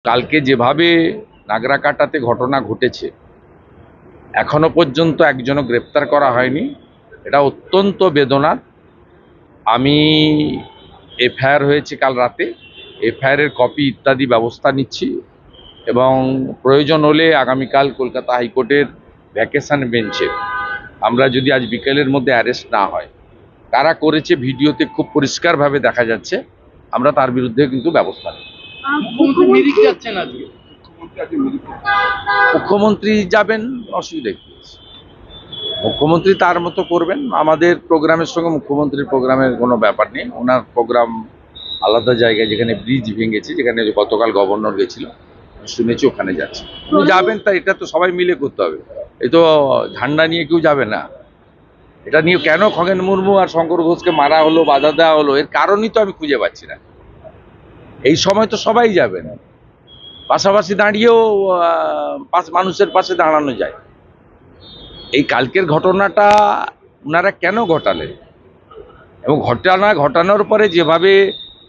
কালকে যেভাবে নাগরাকাটাতে ঘটনা ঘটেছে, এখনো পর্যন্ত একজনও গ্রেপ্তার করা হয়নি। এটা অত্যন্ত বেদনার। আমি এফআইআর হয়েছে কাল রাতে, এফআইআর কপি ইত্যাদি ব্যবস্থা নিচ্ছি এবং প্রয়োজন হলে আগামীকাল কলকাতা হাইকোর্টের ভ্যাকেশন বেঞ্চে আমরা যদি আজ বিকেলের মধ্যে অ্যারেস্ট না হয়, কারা করেছে ভিডিওতে খুব পরিষ্কারভাবে দেখা যাচ্ছে, আমরা তার বিরুদ্ধে কিন্তু ব্যবস্থা নেব। মুখ্যমন্ত্রী যাবেন, অসুবিধা কি? মুখ্যমন্ত্রী তার মতো করবেন। আমাদের প্রোগ্রামের সঙ্গে মুখ্যমন্ত্রীর প্রোগ্রামের কোনো ব্যাপার নেই। ওনার প্রোগ্রাম আলাদা জায়গায়, যেখানে ব্রিজ ভেঙেছে, যেখানে গতকাল গভর্নর গেছিল, শুনেছি ওখানে যাচ্ছে। উনি যাবেন, তা এটা তো সবাই মিলে করতে হবে। এই তো ঝান্ডা নিয়ে কেউ যাবে না। এটা নিয়ে কেন খগেন মুর্মু আর শঙ্কর ঘোষকে মারা হলো, বাধা দেওয়া হলো, এর কারণই তো আমি খুঁজে পাচ্ছি না। এই সময় তো সবাই যাবেন, পাশাপাশি দাঁড়িয়েও মানুষের পাশে দাঁড়ানো যায়। এই কালকের ঘটনাটা ওনারা কেন ঘটালেন এবং ঘটানোর পরে যেভাবে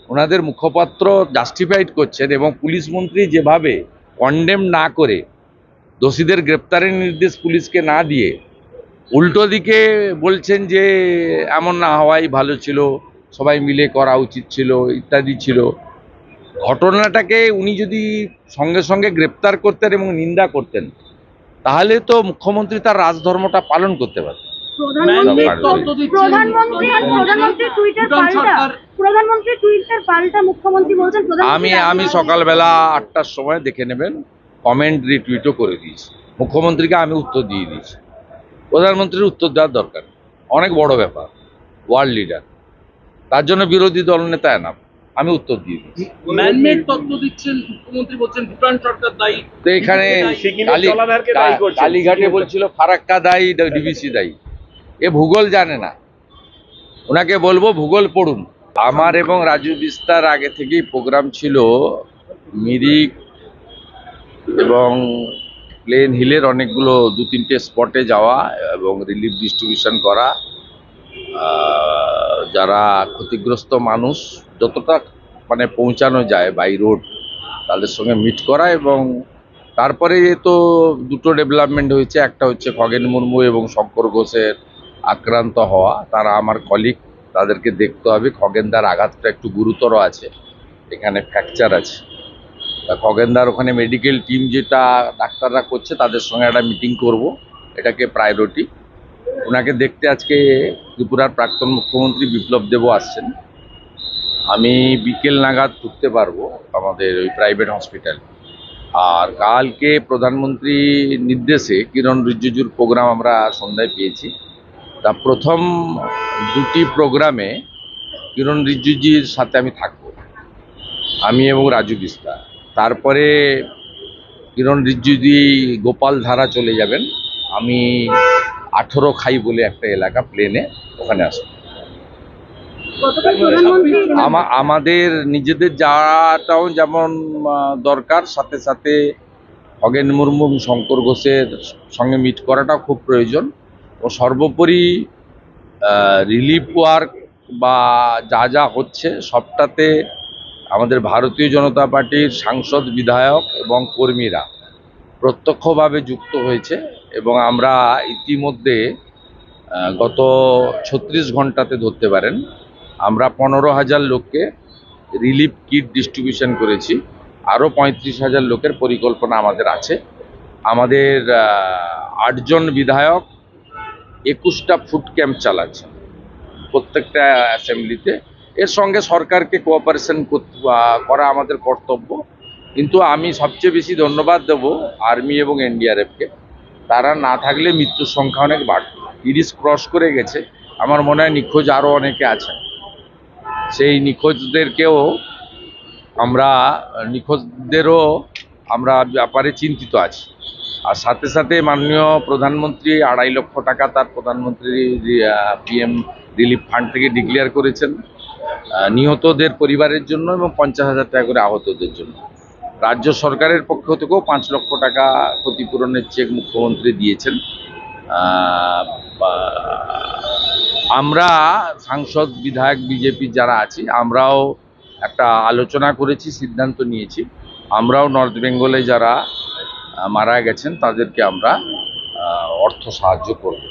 ওনাদের মুখপাত্র জাস্টিফাইড করছেন এবং পুলিশ মন্ত্রী যেভাবে কন্ডেম না করে দোষীদের গ্রেপ্তারের নির্দেশ পুলিশকে না দিয়ে উল্টো দিকে বলছেন যে এমন না হওয়াই ভালো ছিল, সবাই মিলে করা উচিত ছিল ইত্যাদি ছিল। ঘটনাটাকে উনি যদি সঙ্গে সঙ্গে গ্রেপ্তার করতেন এবং নিন্দা করতেন, তাহলে তো মুখ্যমন্ত্রী তার রাজধর্মটা পালন করতে পারতেন। আমি সকালবেলা 8টার সময় দেখে নেবেন, কমেন্ট রিটুইটও করে দিয়েছি। মুখ্যমন্ত্রীকে আমি উত্তর দিয়ে দিয়েছি। প্রধানমন্ত্রীর উত্তর দেওয়ার দরকার, অনেক বড় ব্যাপার, ওয়ার্ল্ড লিডার, তার জন্য বিরোধী দল নেতা এনাফ। আমি উত্তর দিয়ে দিচ্ছি। তো এখানে কালীঘাটে বলছিল ফারাক্কা দায়ী, ডিবিসি দায়ী। এ ভূগোল জানে না, ওনাকে বলবো ভূগোল পড়ুন। আমার এবং রাজু বিস্তার আগে থেকেই প্রোগ্রাম ছিল মিরিক এবং প্লেন হিলের অনেকগুলো 2-3টে স্পটে যাওয়া এবং রিলিফ ডিস্ট্রিবিউশন করা, যারা ক্ষতিগ্রস্ত মানুষ যতটা পৌঁছানো যায় বাই রোড তাদের সঙ্গে মিট করা। এবং তারপরে তো দুটো ডেভেলপমেন্ট হয়েছে, একটা হচ্ছে খগেন মুর্মু এবং শঙ্কর ঘোষের আক্রান্ত হওয়া, তারা আমার কলিগ, তাদেরকে দেখতে হবে। খগেনদার আঘাতটা একটু গুরুতর আছে, এখানে ফ্র্যাকচার আছে। তা খগেনদার ওখানে মেডিকেল টিম যেটা ডাক্তাররা করছে তাদের সঙ্গে একটা মিটিং করব, এটাকে প্রায়োরিটি। ওনাকে দেখতে আজকে ত্রিপুরার প্রাক্তন মুখ্যমন্ত্রী বিপ্লব দেবও আসছেন। আমি বিকেল নাগাদ ঢুকতে পারবো আমাদের ওই প্রাইভেট হসপিটাল। আর কালকে প্রধানমন্ত্রী নির্দেশে কিরণ রিজিজুর প্রোগ্রাম আমরা সন্ধ্যায় পেয়েছি। তা প্রথম দুটি প্রোগ্রামে কিরণ রিজিজুর সাথে আমি থাকবো, আমি এবং রাজু বিস্তার। তারপরে কিরণ রিজিজু গোপাল ধারা চলে যাবেন, আমি 18 খাই বলে একটা এলাকা প্লেনে, ওখানে আসবো। আমাদের নিজেদের যাওয়াটাও যেমন দরকার, সাথে সাথে খগেন মুর্মু এবং শঙ্কর ঘোষের সঙ্গে মিট করাটাও খুব প্রয়োজন। ও সর্বোপরি রিলিফ ওয়ার্ক বা যা যা হচ্ছে সবটাতে আমাদের ভারতীয় জনতা পার্টির সাংসদ, বিধায়ক এবং কর্মীরা প্রত্যক্ষভাবে যুক্ত হয়েছে এবং আমরা ইতিমধ্যে গত 36 ঘন্টাতে ধরতে পারেন আমরা 15,000 লোককে রিলিফ কিট ডিস্ট্রিবিউশন করেছি। আরও 35,000 লোকের পরিকল্পনা আমাদের আছে। আমাদের 8 জন বিধায়ক 21টা ফুড ক্যাম্প চালাচ্ছে প্রত্যেকটা অ্যাসেম্বলিতে। এর সঙ্গে সরকারকে কোঅপারেশন করা আমাদের কর্তব্য। কিন্তু আমি সবচেয়ে বেশি ধন্যবাদ দেব আর্মি এবং এনডিআরএফকে। তারা না থাকলে মৃত্যুর সংখ্যা অনেক বাড়ত। 30 ক্রস করে গেছে। আমার মনে হয় নিখোঁজ আরও অনেকে আছেন। সেই নিখোঁজদেরকেও নিখোঁজদেরও আমরা ব্যাপারে চিন্তিত আছি। আর সাথে সাথে মাননীয় প্রধানমন্ত্রী 2.5 লক্ষ টাকা তার প্রধানমন্ত্রী পিএম রিলিফ ফান্ড থেকে ডিক্লেয়ার করেছেন নিহতদের পরিবারের জন্য এবং 50,000 টাকা করে আহতদের জন্য। রাজ্য সরকারের পক্ষ থেকেও 5 লক্ষ টাকা ক্ষতিপূরণের চেক মুখ্যমন্ত্রী দিয়েছেন। আমরা সাংসদ, বিধায়ক, বিজেপি যারা আছি আমরাও একটা আলোচনা করেছি, সিদ্ধান্ত নিয়েছি আমরাও নর্থ বেঙ্গলে যারা মারা গেছেন তাদেরকে আমরা অর্থ সাহায্য করব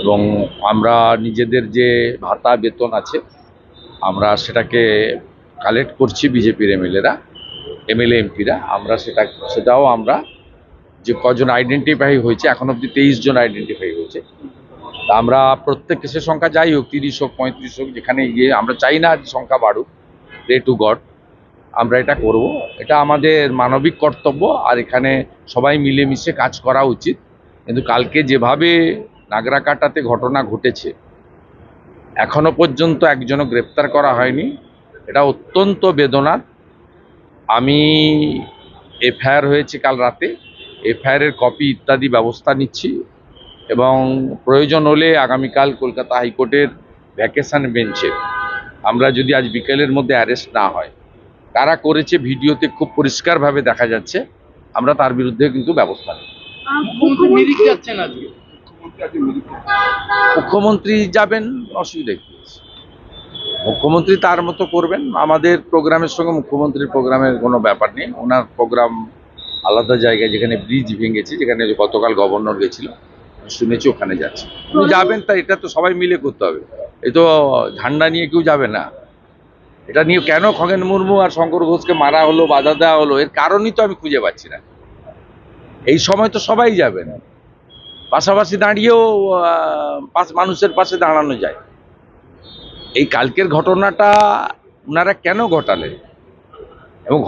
এবং আমরা নিজেদের যে ভাতা বেতন আছে আমরা সেটাকে কালেক্ট করছি বিজেপির এমএলএ এমপিরা আমরা সেটাও আমরা যে কজন আইডেন্টিফাই হয়েছে এখন অব্দি 23 জন আইডেন্টিফাই হয়েছে। তা আমরা প্রত্যেক কেসের সংখ্যা যাই হোক 30 হোক 35 হোক যেখানে গিয়ে আমরা চাই না যে সংখ্যা বাড়ুক, প্রে টু গড আমরা এটা করব। এটা আমাদের মানবিক কর্তব্য আর এখানে সবাই মিলেমিশে কাজ করা উচিত। কিন্তু কালকে যেভাবে নাগরাকাটাতে ঘটনা ঘটেছে এখনো পর্যন্ত একজনও গ্রেপ্তার করা হয়নি, এটা অত্যন্ত বেদনার। আমি এফআইআর হয়েছে কাল রাতে, এফআইআরের কপি ইত্যাদি ব্যবস্থা নিচ্ছি এবং প্রয়োজন হলে আগামীকাল কলকাতা হাইকোর্টের ভ্যাকেশন বেঞ্চে আমরা যদি আজ বিকেলের মধ্যে অ্যারেস্ট না হয়, কারা করেছে ভিডিওতে খুব পরিষ্কারভাবে দেখা যাচ্ছে, আমরা তার বিরুদ্ধে কিন্তু ব্যবস্থা নেব। মুখ্যমন্ত্রী যাবেন, অসুবিধা কি আছে? মুখ্যমন্ত্রী তার মতো করবেন, আমাদের প্রোগ্রামের সঙ্গে মুখ্যমন্ত্রীর প্রোগ্রামের কোনো ব্যাপার নেই। ওনার প্রোগ্রাম আলাদা জায়গায়, যেখানে ব্রিজ ভেঙেছে, যেখানে গতকাল গভর্নর গেছিল, শুনেছি ওখানে যাচ্ছে। উনি যাবেন, তা এটা তো সবাই মিলে করতে হবে। এই তো ঝান্ডা নিয়ে কেউ যাবে না। এটা নিয়ে কেন খগেন মুর্মু আর শঙ্কর ঘোষকে মারা হলো, বাধা দেওয়া হলো, এর কারণই তো আমি খুঁজে পাচ্ছি না। এই সময় তো সবাই যাবেন, পাশাপাশি দাঁড়িয়েও মানুষের পাশে দাঁড়ানো যায়। এই কালকের ঘটনাটা ওনারা কেন ঘটালেন এবং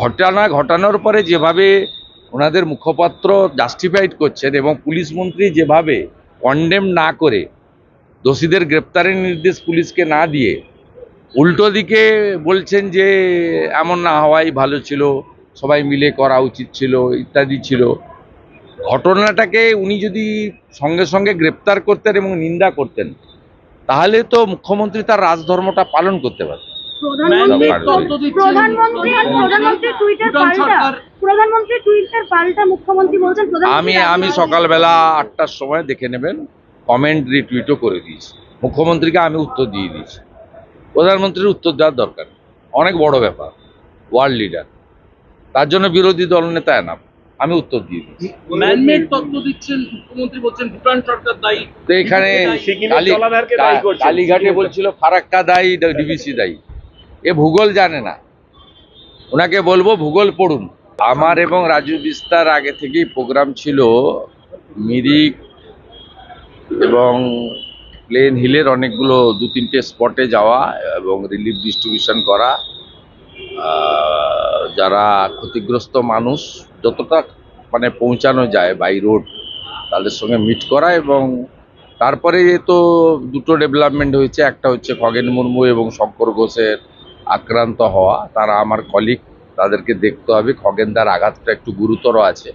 ঘটানোর পরে যেভাবে ওনাদের মুখপাত্র জাস্টিফাইড করছেন এবং পুলিশ মন্ত্রী যেভাবে কন্ডেম না করে দোষীদের গ্রেপ্তারের নির্দেশ পুলিশকে না দিয়ে উল্টো দিকে বলছেন যে এমন না হওয়াই ভালো ছিল, সবাই মিলে করা উচিত ছিল ইত্যাদি ছিল। ঘটনাটাকে উনি যদি সঙ্গে সঙ্গে গ্রেপ্তার করতেন এবং নিন্দা করতেন তাহলে তো মুখ্যমন্ত্রী তার রাজধর্মটা পালন করতে পারতেন। আমি সকালবেলা 8টার সময় দেখে নেবেন, কমেন্ট রিটুইটও করে দিয়েছি। মুখ্যমন্ত্রীকে আমি উত্তর দিয়ে দিয়েছি, প্রধানমন্ত্রীর উত্তর দেওয়ার দরকার, অনেক বড় ব্যাপার, ওয়ার্ল্ড লিডার, তার জন্য বিরোধী দল নেতা এনাম, আমি উত্তর দিয়ে দিচ্ছি। তো এখানে কালীঘাটে বলছিল ফারাক্কা দায়ী, ডিবিসি দায়ী, এ ভূগোল জানে না। ওনাকে বলবো ভূগোল পড়ুন। আমার এবং রাজু বিস্তার আগে থেকেই প্রোগ্রাম ছিল মিরিক এবং প্লেন হিলের অনেকগুলো 2-3টে স্পটে যাওয়া এবং রিলিফ ডিস্ট্রিবিউশন করা, যারা ক্ষতিগ্রস্ত মানুষ যতটা মানে পৌঁছানো যায় বাই রোড তাদের সঙ্গে মিট করা। এবং তারপরে তো দুটো ডেভেলপমেন্ট হয়েছে, একটা হচ্ছে খগেন মুর্মু এবং শঙ্কর ঘোষের আক্রান্ত হওয়া, তারা আমার কলিগ, তাদেরকে দেখতে হবে। খগেনদার আঘাতটা একটু গুরুতর আছে,